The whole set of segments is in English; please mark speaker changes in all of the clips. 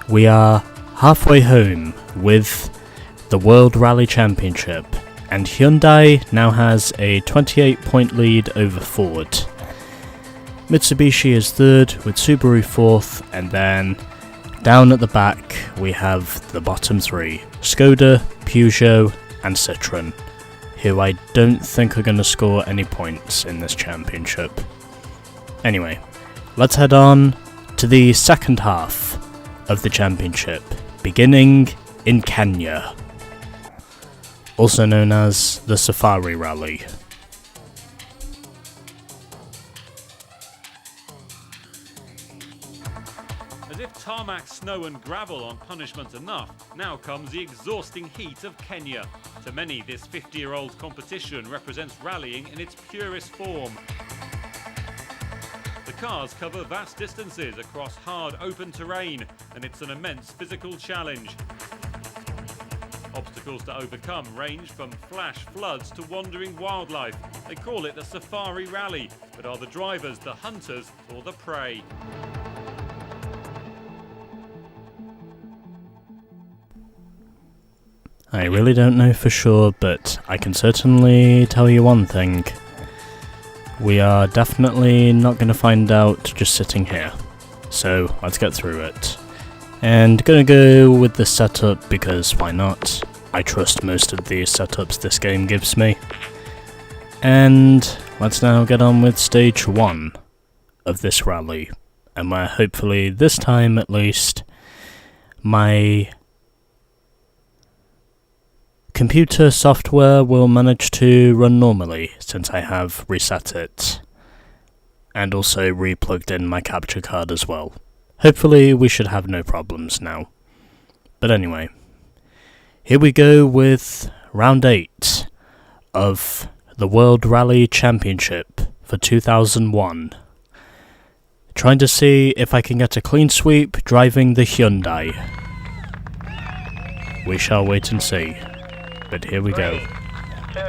Speaker 1: We are halfway home with the World Rally Championship, and Hyundai now has a 28-point lead over Ford. Mitsubishi is third with Subaru fourth, and then down at the back we have the bottom three, Skoda, Peugeot and Citroën, who I don't think are going to score any points in this championship. Anyway, let's head on to the second half of the championship, beginning in Kenya, also known as the Safari Rally.
Speaker 2: As if tarmac, snow and gravel aren't punishment enough, now comes the exhausting heat of Kenya. To many, this 50-year-old competition represents rallying in its purest form. The cars cover vast distances across hard open terrain, and it's an immense physical challenge. Obstacles to overcome range from flash floods to wandering wildlife. They call it the Safari Rally, but are the drivers the hunters or the prey?
Speaker 1: I really don't know for sure, but I can certainly tell you one thing. We are definitely not going to find out just sitting here. So let's get through it. And gonna go with the setup because why not? I trust most of the setups this game gives me. And let's now get on with stage 1 of this rally. And where hopefully this time at least my computer software will manage to run normally since I have reset it and also re-plugged in my capture card as well. Hopefully we should have no problems now. But anyway, here we go with round 8 of the World Rally Championship for 2001. Trying to see if I can get a clean sweep driving the Hyundai. We shall wait and see. But here we go.
Speaker 3: 3, 2,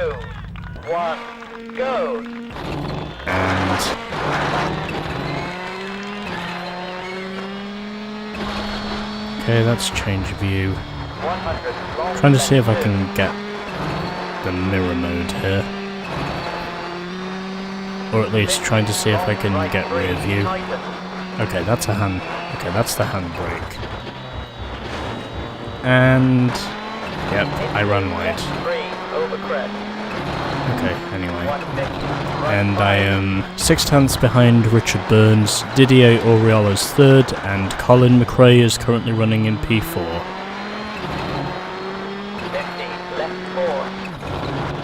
Speaker 3: 1, go!
Speaker 1: And okay, that's change view. Trying to see if I can get the mirror mode here. Or at least trying to see if I can get rear view. Okay, that's a hand. Okay, that's the handbrake. And yep, I ran wide. Okay, anyway. And I am 6/10 behind Richard Burns, Didier Auriol is third, and Colin McRae is currently running in P4.
Speaker 3: 50, left 4,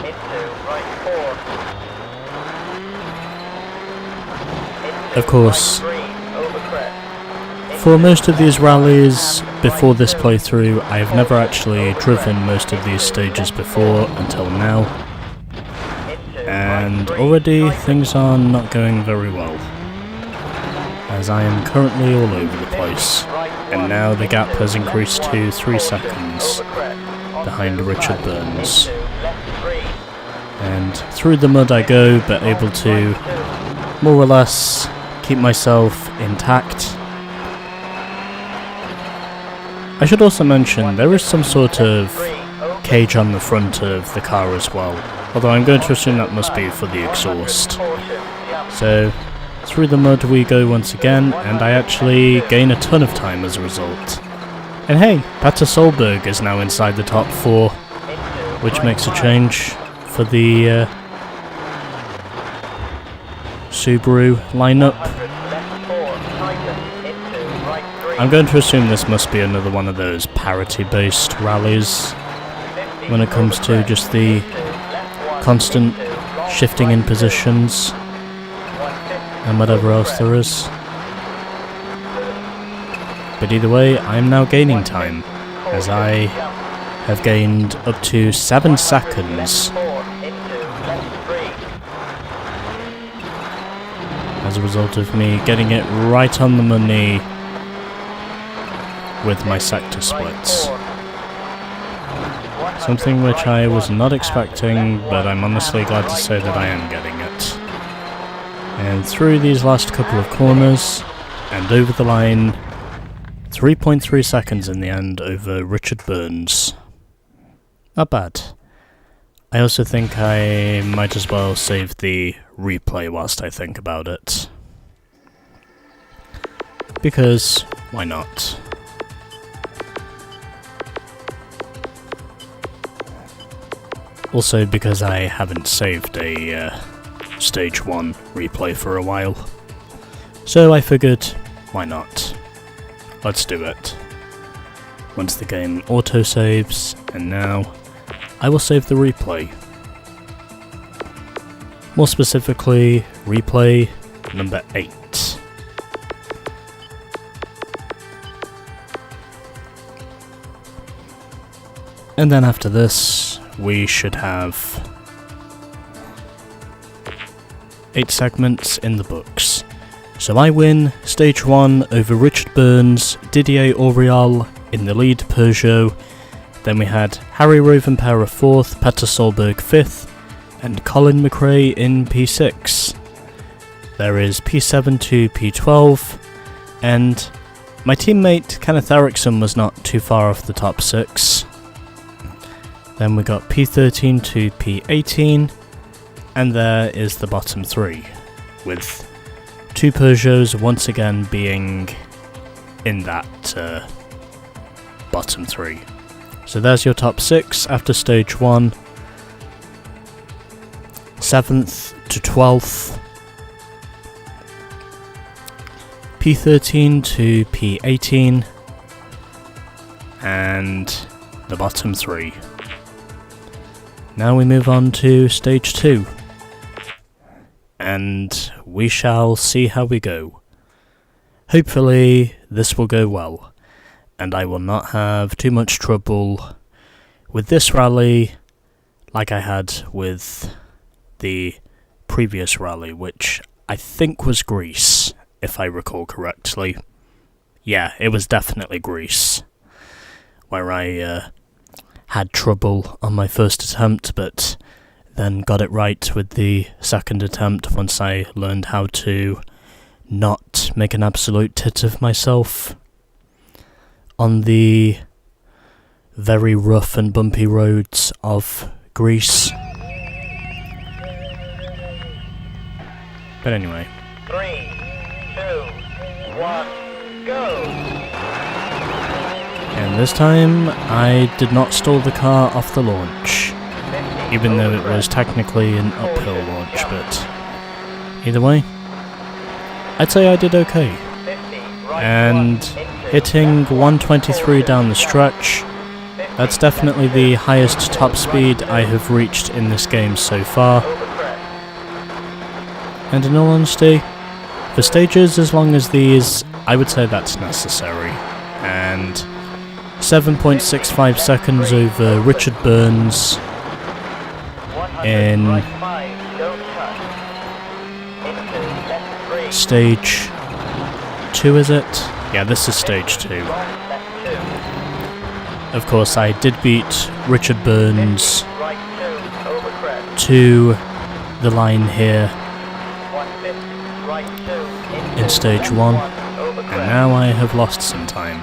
Speaker 3: into right 4.
Speaker 1: Of course,
Speaker 3: Right 3, over crest.
Speaker 1: for most of these rallies before this playthrough, I have never actually driven most of these stages before until now. And already things are not going very well, as I am currently all over the place, and now the gap has increased to 3 seconds behind Richard Burns. And through the mud I go, but able to more or less keep myself intact. I should also mention there is some sort of cage on the front of the car as well, although I'm going to assume that must be for the exhaust. So through the mud we go once again, and I actually gain a ton of time as a result. And hey, Petter Solberg is now inside the top 4, which makes a change for the Subaru lineup. I'm going to assume this must be another one of those parity-based rallies when it comes to just the constant shifting in positions and whatever else there is. But either way, I'm now gaining time, as I have gained up to 7 seconds as a result of me getting it right on the money with my sector splits. Something which I was not expecting, but I'm honestly glad to say that I am getting it. And through these last couple of corners, and over the line, 3.3 seconds in the end over Richard Burns. Not bad. I also think I might as well save the replay whilst I think about it. Because, why not? Also because I haven't saved a Stage 1 replay for a while. So I figured, why not? Let's do it. Once the game auto-saves, and now I will save the replay. More specifically, replay number 8. And then after this, we should have 8 segments in the books. So I win Stage 1 over Richard Burns, Didier Auriol in the lead Peugeot. Then we had Harry Rovanpera 4th, Petter Solberg 5th, and Colin McRae in P6. There is P7 to P12, and my teammate Kenneth Eriksson was not too far off the top 6. Then we got P13 to P18, and there is the bottom 3, with 2 Peugeots once again being in that bottom 3. So there's your top 6 after Stage 1. 7th to 12th. P13 to P18. And the bottom 3. Now we move on to Stage 2. And we shall see how we go. Hopefully this will go well, and I will not have too much trouble with this rally like I had with the previous rally, which I think was Greece, if I recall correctly. Yeah, it was definitely Greece, where I had trouble on my first attempt, but then got it right with the second attempt once I learned how to not make an absolute tit of myself on the very rough and bumpy roads of Greece. But anyway.
Speaker 3: 3, 2, 1, go!
Speaker 1: And this time I did not stall the car off the launch, even though it was technically an uphill launch, but either way, I'd say I did okay. And hitting 123 down the stretch, that's definitely the highest top speed I have reached in this game so far. And in all honesty, for stages as long as these, I would say that's necessary. And 7.65 seconds over Richard Burns in Stage 2, is it? Yeah, this is Stage 2. Of course, I did beat Richard Burns to the line here in Stage 1, and now I have lost some time.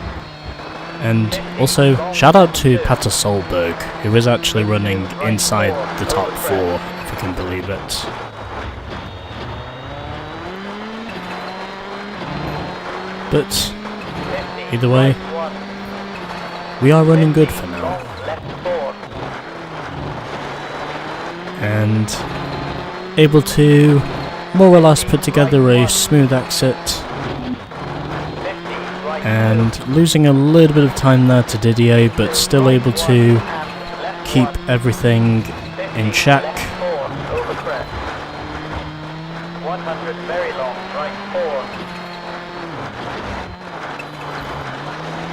Speaker 1: And also, shout out to Petter Solberg, who is actually running inside the top 4, if you can believe it. But, either way, we are running good for now. And able to more or less put together a smooth exit. And losing a little bit of time there to Didier, but still able to keep everything in check.
Speaker 3: 100 very long, right 4.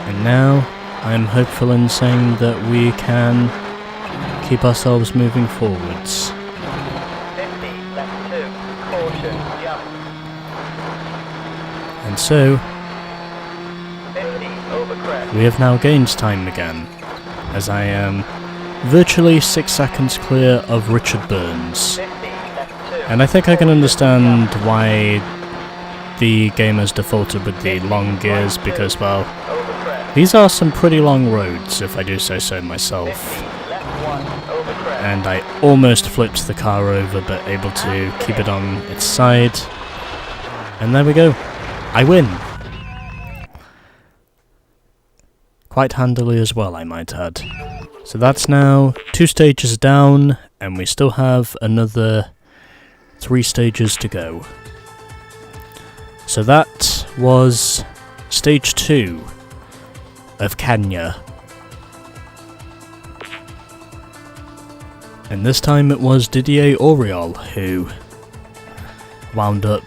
Speaker 1: And now I'm hopeful in saying that we can keep ourselves moving forwards.
Speaker 3: 50, left 2, caution, jump.
Speaker 1: And so,
Speaker 3: 50, over crest.
Speaker 1: we have now gained time again, as I am virtually 6 seconds clear of Richard Burns.
Speaker 3: 50, left 2.
Speaker 1: And I think I can understand why the game has defaulted with the long gears, because, well,
Speaker 3: Over
Speaker 1: These are some pretty long roads, if I do say so myself.
Speaker 3: 50, left 1, over crest.
Speaker 1: And I almost flipped the car over, but able to keep it on its side. And there we go. I win! Quite handily as well, I might add. So that's now 2 stages down, and we still have another 3 stages to go. So that was stage 2 of Kenya. And this time it was Didier Auriol who wound up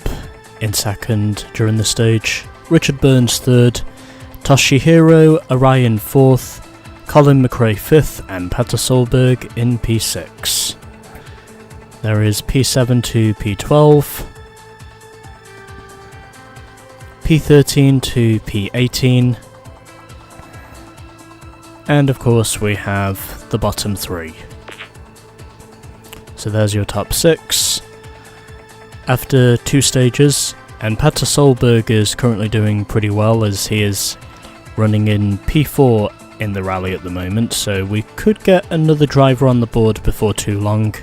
Speaker 1: in second during the stage, Richard Burns third, Toshihiro Orion fourth, Colin McRae 5th, and Petter Solberg in P6. There is P7 to P12, P13 to P18, and of course we have the bottom 3. So there's your top 6 after 2 stages, and Petter Solberg is currently doing pretty well as he is running in P4 in the rally at the moment, so we could get another driver on the board before too long.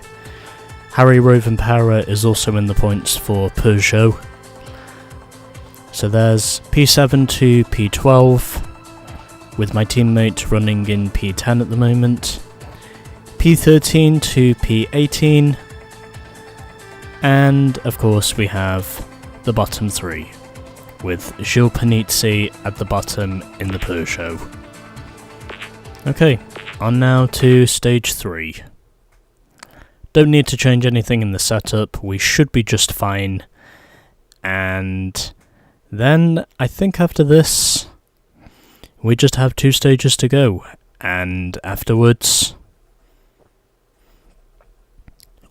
Speaker 1: Harry Rovanpera is also in the points for Peugeot. So there's P7 to P12, with my teammate running in P10 at the moment. P13 to P18, and of course we have the bottom 3, with Gilles Panizzi at the bottom in the Peugeot. Okay, on now to stage 3. Don't need to change anything in the setup, we should be just fine. And then, I think after this, we just have 2 stages to go. And afterwards,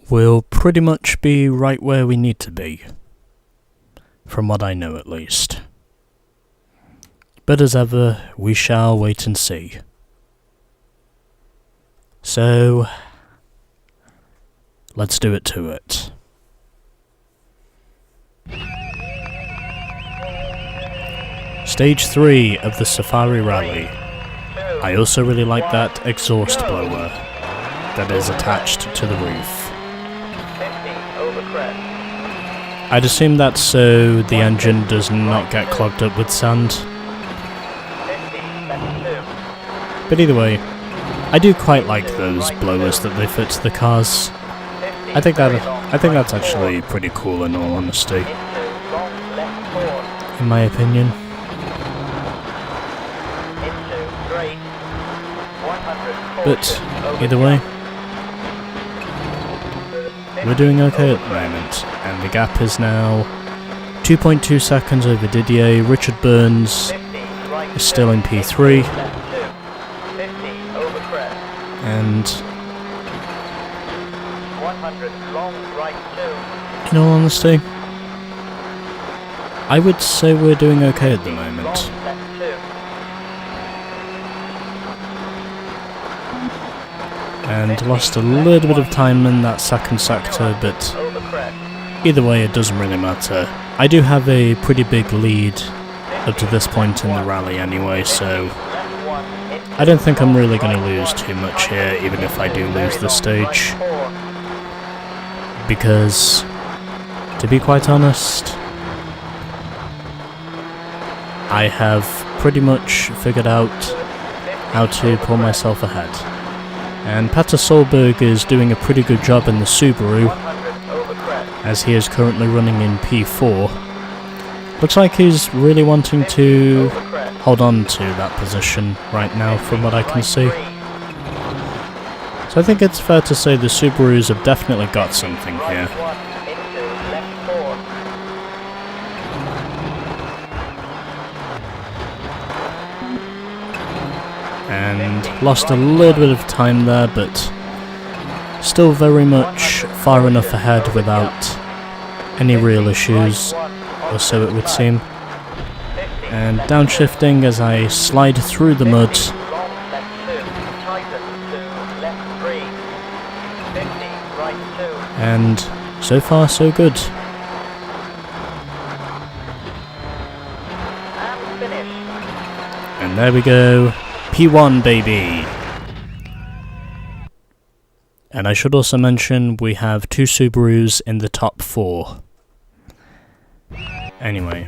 Speaker 1: we'll pretty much be right where we need to be. From what I know at least. But as ever, we shall wait and see. So, let's do it to it. Stage 3 of the Safari Rally. I also really like that exhaust blower that is attached to the roof.
Speaker 3: 50, over crest.
Speaker 1: I'd assume that's so the engine does not get clogged up with sand.
Speaker 3: 50, left 2.
Speaker 1: But either way, I do quite like those blowers that they fit to the cars.
Speaker 3: 50,
Speaker 1: I think
Speaker 3: very long,
Speaker 1: that's
Speaker 3: right
Speaker 1: actually
Speaker 3: 4.
Speaker 1: pretty cool in all honesty,
Speaker 3: Into long left 4.
Speaker 1: in my opinion.
Speaker 3: Into straight. 100,
Speaker 1: But
Speaker 3: over
Speaker 1: either way,
Speaker 3: jump.
Speaker 1: we're doing
Speaker 3: 50,
Speaker 1: okay at
Speaker 3: over
Speaker 1: the
Speaker 3: crest.
Speaker 1: moment, and the gap is now 2.2 seconds over Didier. Richard Burns
Speaker 3: 50, right
Speaker 1: is still in
Speaker 3: 2,
Speaker 1: P3,
Speaker 3: left 2. 50, over crest.
Speaker 1: and
Speaker 3: 100, long right 2.
Speaker 1: in all honesty, I would say we're doing okay at the moment.
Speaker 3: Long left 2.
Speaker 1: And lost a little bit of time in that second sector, but
Speaker 3: Over crest.
Speaker 1: either way it doesn't really matter. I do have a pretty big lead up to this point in the rally anyway, so
Speaker 3: Left 1, into
Speaker 1: I don't think I'm really going to
Speaker 3: right
Speaker 1: lose
Speaker 3: 1,
Speaker 1: too much here, even if I do
Speaker 3: very
Speaker 1: lose the
Speaker 3: long
Speaker 1: stage.
Speaker 3: right 4.
Speaker 1: Because, to be quite honest, I have pretty much figured out how to pull myself ahead. And Petter Solberg is doing a pretty good job in the Subaru,
Speaker 3: 100, over crest.
Speaker 1: as he is currently running in P4. Looks like he's really wanting to
Speaker 3: Over crest.
Speaker 1: hold on to that position right now from what I can see.
Speaker 3: Right 3.
Speaker 1: So I think it's fair to say the Subarus have definitely got something
Speaker 3: Right
Speaker 1: here.
Speaker 3: 1, into left 4.
Speaker 1: And lost a little bit of time there, but still very much far enough ahead without any real issues, or so it would seem. And downshifting as I slide through the mud,
Speaker 3: Long left 2. Tighten to left 3. 50, right 2.
Speaker 1: and so far so good.
Speaker 3: And finish.
Speaker 1: And And there we go, P1 baby! And I should also mention we have 2 Subarus in the top 4. Anyway.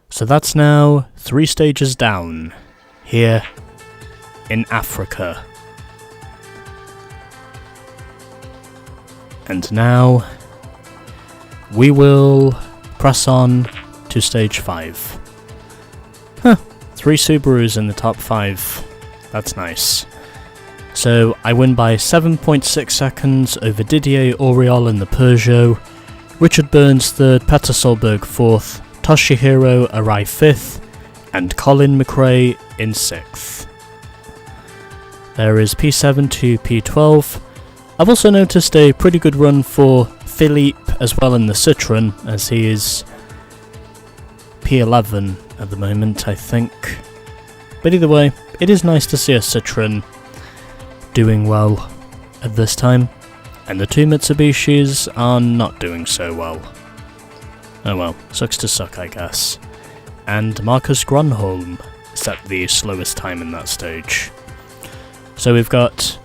Speaker 1: So that's now 3 stages down, here in Africa. And now we will press on to stage 5. Huh, 3 Subarus in the top 5. That's nice. So I win by 7.6 seconds over Didier Auriol in the Peugeot, Richard Burns 3rd, Petter Solberg 4th, Toshihiro Arai 5th, and Colin McRae in 6th. There is P7 to P12. I've also noticed a pretty good run for Philippe as well in the Citroën, as he is P11 at the moment, I think. But either way, it is nice to see a Citroën doing well at this time, and the 2 Mitsubishis are not doing so well. Oh well, sucks to suck, I guess. And Marcus Gronholm set the slowest time in that stage. So we've got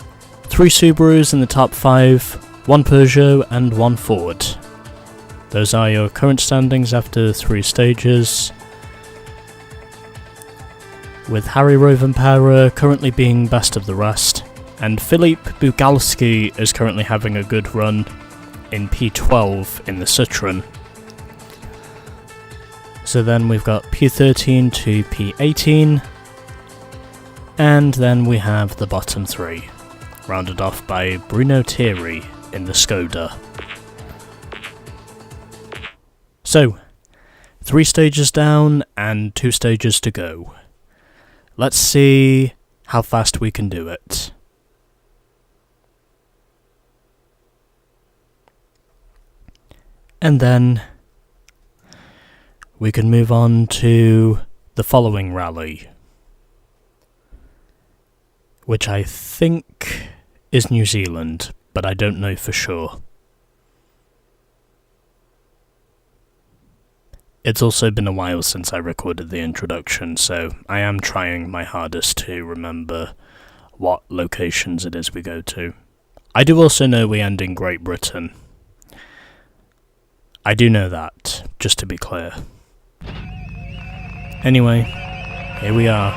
Speaker 1: 3 Subarus in the top 5, 1 Peugeot and 1 Ford. Those are your current standings after 3 stages, with Harry Rovanpera currently being best of the rest, and Philippe Bugalski is currently having a good run in P12 in the Citroën. So then we've got P13 to P18, and then we have the bottom 3, rounded off by Bruno Thierry in the Skoda. So, 3 stages down and 2 stages to go. Let's see how fast we can do it. And then we can move on to the following rally, which I think is New Zealand, but I don't know for sure. It's also been a while since I recorded the introduction, so I am trying my hardest to remember what locations it is we go to. I do also know we end in Great Britain. I do know that, just to be clear. Anyway, here we are,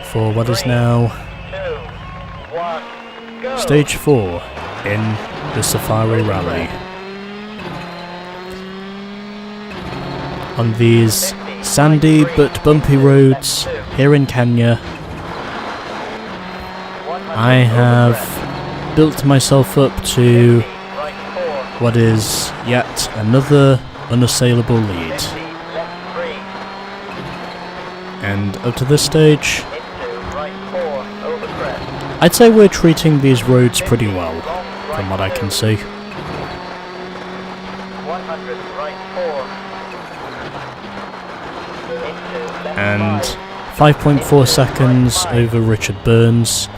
Speaker 1: for what is now Stage 4 in the Safari Rally. On these sandy but bumpy roads here in Kenya, I have built myself up to what is yet another unassailable lead. And up to this stage, I'd say we're treating these roads pretty well, from what I can see. And 5.4 seconds over Richard Burns.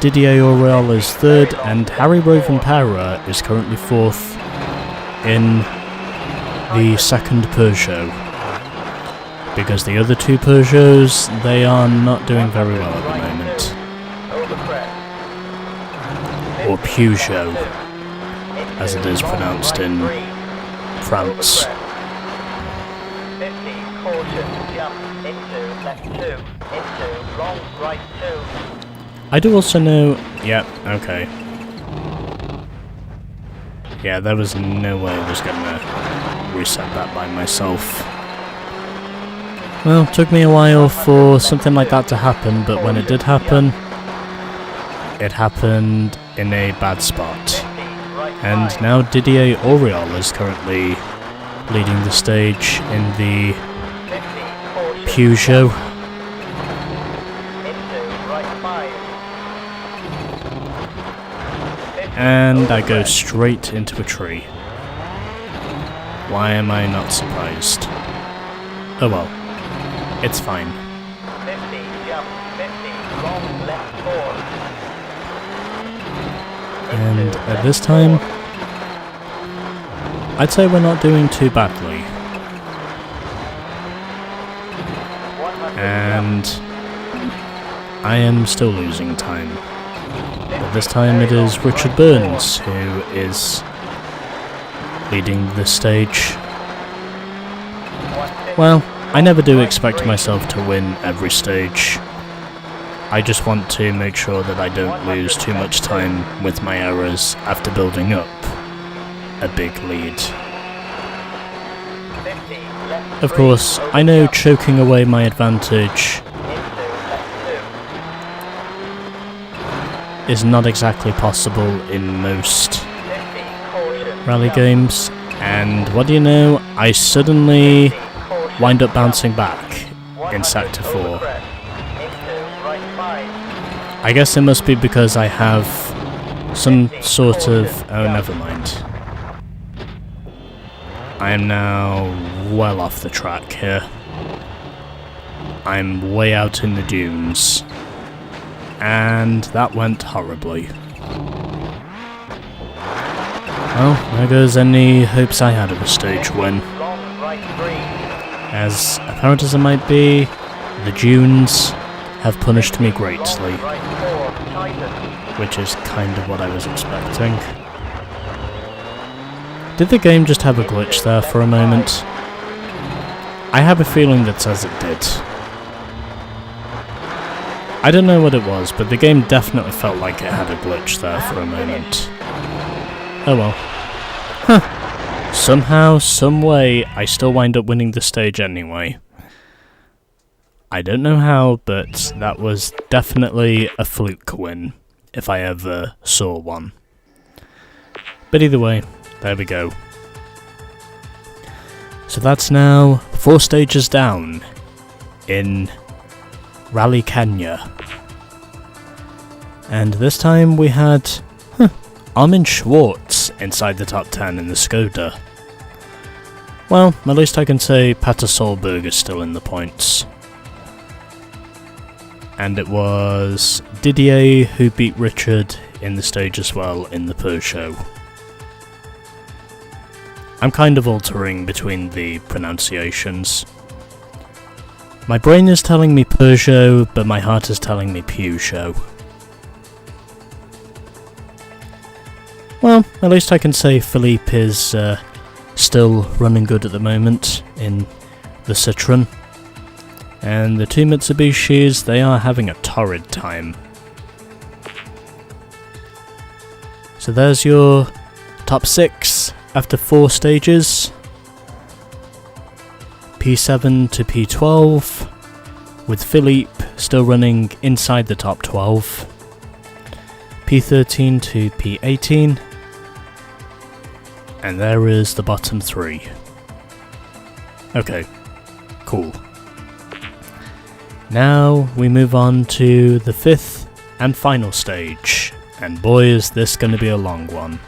Speaker 1: Didier Auriol is 3rd, and Harry Rovanpera is currently 4th in the 2nd Peugeot. Because the other 2 Peugeots, they are not doing very well at the moment. Or Peugeot, as it is pronounced in France. I do also know... yeah, okay. Yeah, there was no way I was gonna reset that by myself. Well, it took me a while for something like that to happen, but when it did happen, it happened in a bad spot. And now Didier Auriol is currently leading the stage in the Peugeot. And I go straight into a tree. Why am I not surprised? Oh well, it's fine.
Speaker 3: 50, jump, 50, long left 4.
Speaker 1: And at this time, I'd say we're not doing too badly. and I am still losing time. But this time it is Richard Burns who is leading the stage. Well, I never do expect myself to win every stage. I just want to make sure that I don't lose too much time with my errors after building up a big lead. Of course, I know choking away my advantage is not exactly possible in most rally games, and what do you know, I suddenly wind up bouncing back in Sector 4. I guess it must be because I have some sort of... oh, never mind. I am now well off the track here. I'm way out in the dunes. And that went horribly. Well, there goes any hopes I had of a stage win. As apparent as it might be, the dunes have punished me greatly, which is kind of what I was expecting. Did the game just have a glitch there for a moment? I have a feeling that says it did. I don't know what it was, but the game definitely felt like it had a glitch there for a moment. Oh well. Huh. Somehow, some way, I still wind up winning the stage anyway. I don't know how, but that was definitely a fluke win, if I ever saw one. But either way, there we go. So that's now 4 stages down in Rally Kenya. And this time we had Armin Schwartz inside the top 10 in the Skoda. Well, at least I can say Petter Solberg is still in the points. And it was Didier who beat Richard in the stage as well in the Peugeot. I'm kind of altering between the pronunciations. My brain is telling me Peugeot, but my heart is telling me Peugeot. Well, at least I can say Philippe is still running good at the moment in the Citroën. And the two Mitsubishis, they are having a torrid time. So there's your top 6 after 4 stages. P7 to P12, with Philippe still running inside the top 12. P13 to P18. And there is the bottom 3. Okay, cool. Now we move on to the 5th and final stage, and boy is this going to be a long one,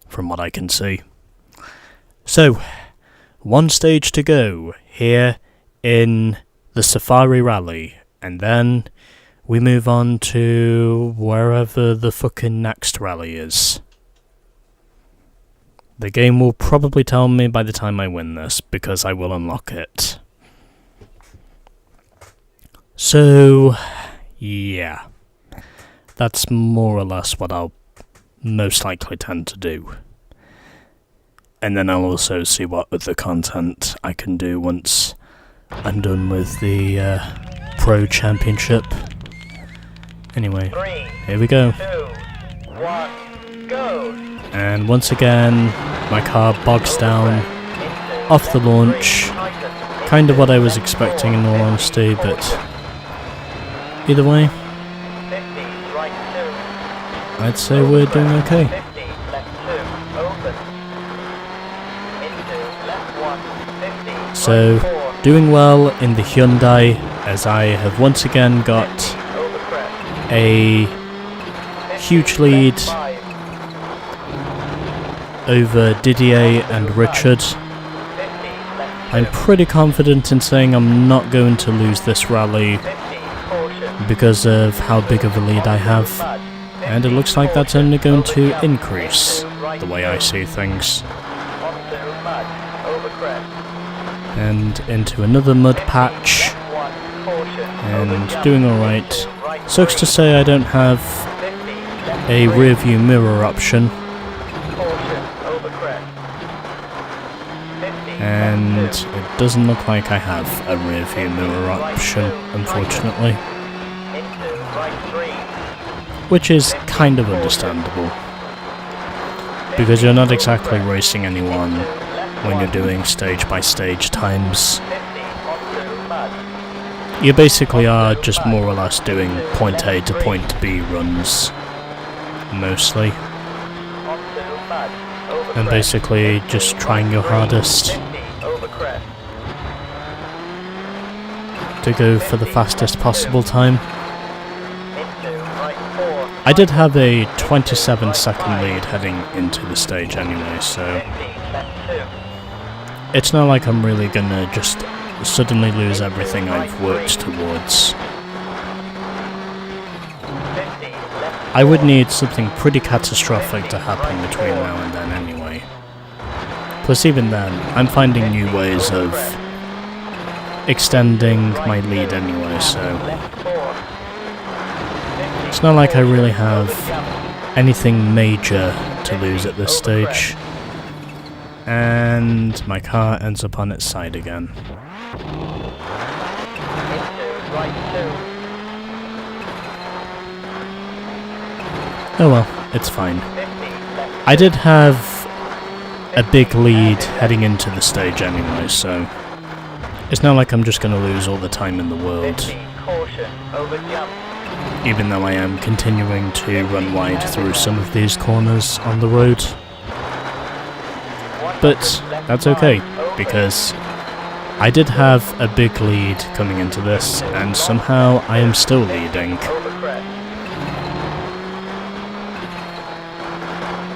Speaker 1: from what I can see. So, 1 stage to go here in the Safari Rally, and then we move on to wherever the fucking next rally is. The game will probably tell me by the time I win this, because I will unlock it. So, yeah, that's more or less what I'll most likely tend to do. And then I'll also see what other content I can do once I'm done with the Pro Championship. Anyway, here we go.
Speaker 3: 2, 1, go!
Speaker 1: And once again, my car bogs down off the launch. Kind of what I was expecting in all honesty, but either way, I'd say we're doing okay. So, doing well in the Hyundai, as I have once again got a huge lead over Didier and Richard. I'm pretty confident in saying I'm not going to lose this rally because of how big of a lead I have, and it looks like that's only going to increase the way I see things. and into another mud patch, and doing alright. Sucks to say I don't have a rear view mirror option, and it doesn't look like I have a rear view mirror option, unfortunately, which is kind of understandable, because you're not exactly racing anyone when you're doing stage by stage times. You basically are just more or less doing point A to point B runs, mostly, and basically just trying your hardest to go for the fastest possible time. I did have a 27-second lead heading into the stage anyway, so it's not like I'm really gonna just suddenly lose everything I've worked towards. I would need something pretty catastrophic to happen between now and then anyway. Plus even then, I'm finding new ways of extending my lead anyway, so it's not like I really have anything major to lose at this stage. And my car ends up on its side again. Oh well, it's fine. I did have a big lead heading into the stage anyway, so it's not like I'm just going to lose all the time in the world. Even though I am continuing to run wide through some of these corners on the road. But that's okay, because I did have a big lead coming into this, and somehow I am still leading.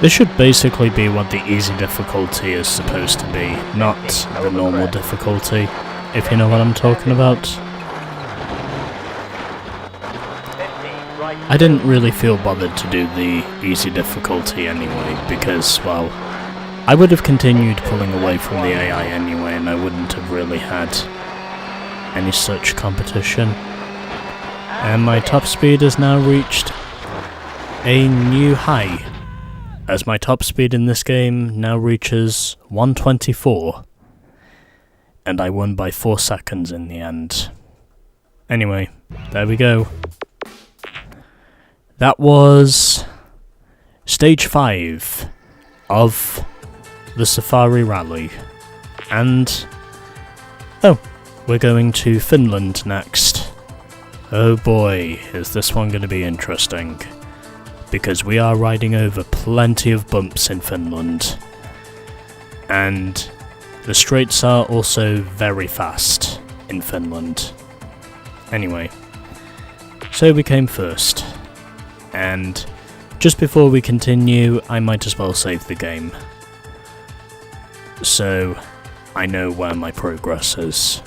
Speaker 1: This should basically be what the easy difficulty is supposed to be, not the normal difficulty, if you know what I'm talking about. I didn't really feel bothered to do the easy difficulty anyway, because, well, I would have continued pulling away from the AI anyway, and I wouldn't have really had any such competition. And my top speed has now reached a new high, as my top speed in this game now reaches 124, and I won by 4 seconds in the end. Anyway, there we go. That was Stage 5 of the Safari Rally, and oh, we're going to Finland next. Oh boy, is this one going to be interesting, because we are riding over plenty of bumps in Finland, and the straights are also very fast in Finland. Anyway, so we came first, and just before we continue, I might as well save the game, so I know where my progress is.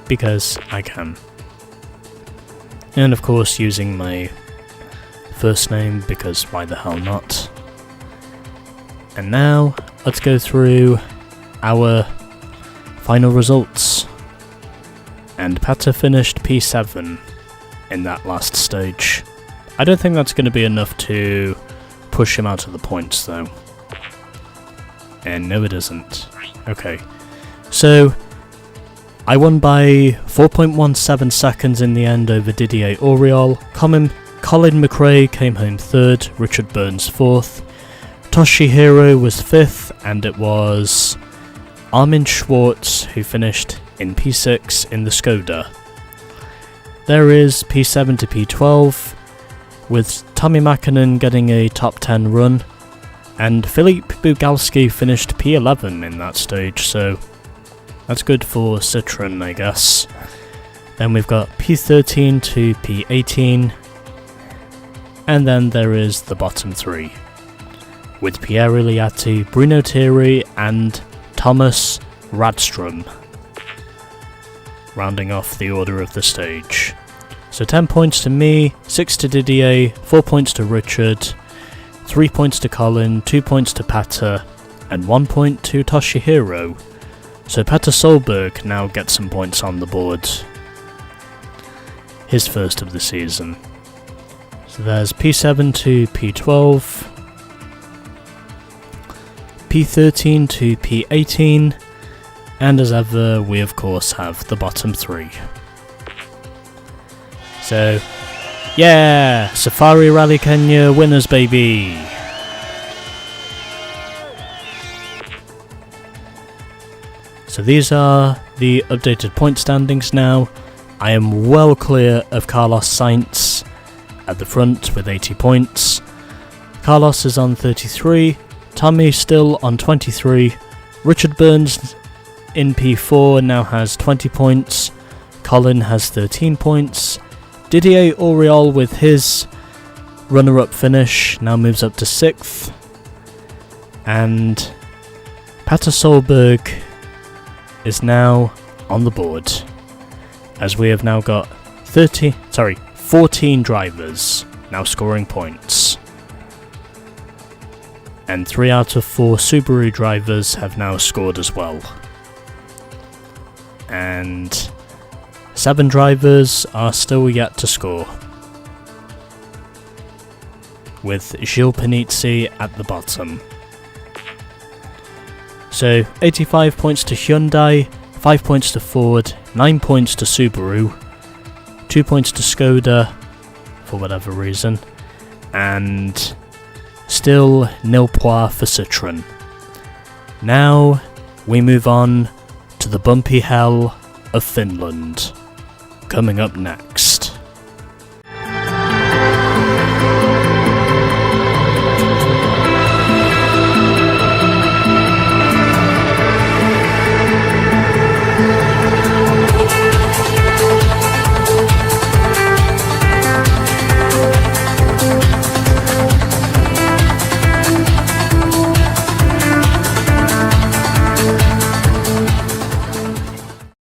Speaker 1: Because I can. And of course using my first name, because why the hell not. And now, let's go through our final results. And Pata finished P7 in that last stage. I don't think that's going to be enough to push him out of the points though. And no it isn't. Okay, so I won by 4.17 seconds in the end over Didier Auriol. Colin McRae came home 3rd, Richard Burns 4th, Toshihiro was 5th, and it was Armin Schwartz who finished in P6 in the Skoda. There is P7 to P12, with Tommy Mäkinen getting a top 10 run, and Filip Bugalski finished P11 in that stage, so that's good for Citroën, I guess. Then we've got P13 to P18, and then there is the bottom 3, with Pierre Iliatti, Bruno Thierry, and Thomas Radstrom rounding off the order of the stage. So 10 points to me, 6 to Didier, 4 points to Richard, 3 points to Colin, 2 points to Patter, and 1 point to Toshihiro. So Patter Solberg now gets some points on the board. His first of the season. So there's P7 to P12, P13 to P18, and as ever we of course have the bottom 3. So yeah, Safari Rally Kenya winners baby! So these are the updated point standings now. I am well clear of Carlos Sainz at the front with 80 points. Carlos is on 33, Tommy still on 23, Richard Burns in P4 now has 20 points, Colin has 13 points, Didier Auriol with his runner-up finish now moves up to 6th, and Patter Solberg is now on the board, as we have now got 14 drivers now scoring points, and 3 out of 4 Subaru drivers have now scored as well, and 7 drivers are still yet to score, with Gilles Panizzi at the bottom. So 85 points to Hyundai, 5 points to Ford, 9 points to Subaru, 2 points to Skoda for whatever reason, and still nil points for Citroën. Now we move on to the bumpy hell of Finland, coming up next.